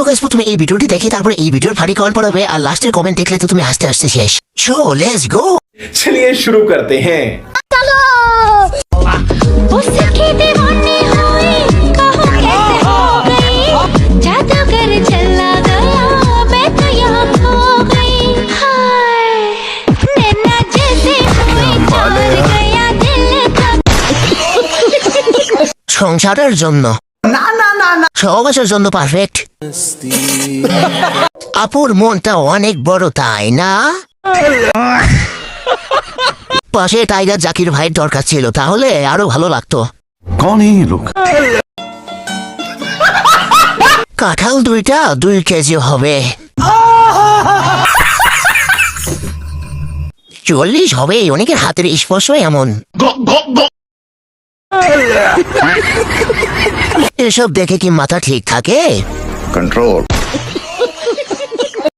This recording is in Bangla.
গাইস, তুমি এই ভিডিওটি দেখে তারপরে এই ভিডিওর ফাড়ি কমেন্ট পড়াবে, আর লাস্টের কমেন্ট দেখলে তো তুমি হাসতে হাসতে শেষ। So let's go. चलिए शुरू करते हैं। उसकी दीवानी हुई, कहो कैसे हो गई, जादूगर चला गया, मैं तो यहाँ खो गई। हाय नैना जैसे हुई, चार गया दिल का। সংসারের জন্য সহবাসের জন্য পারফেক্ট। আপুর মনটা অনেক বড়, তাই না? পাশে টাইগার জাকির ভাইয়ের দরকার ছিল, তাহলে আরো ভালো লাগতো। कौन है ये लोग? কাঁঠাল দুইটা 2 কেজি হবে। 40 হবে, অনেকের হাতের স্পর্শ এমন। এসব দেখে কি মাথা ঠিক থাকে? कंट्रोल।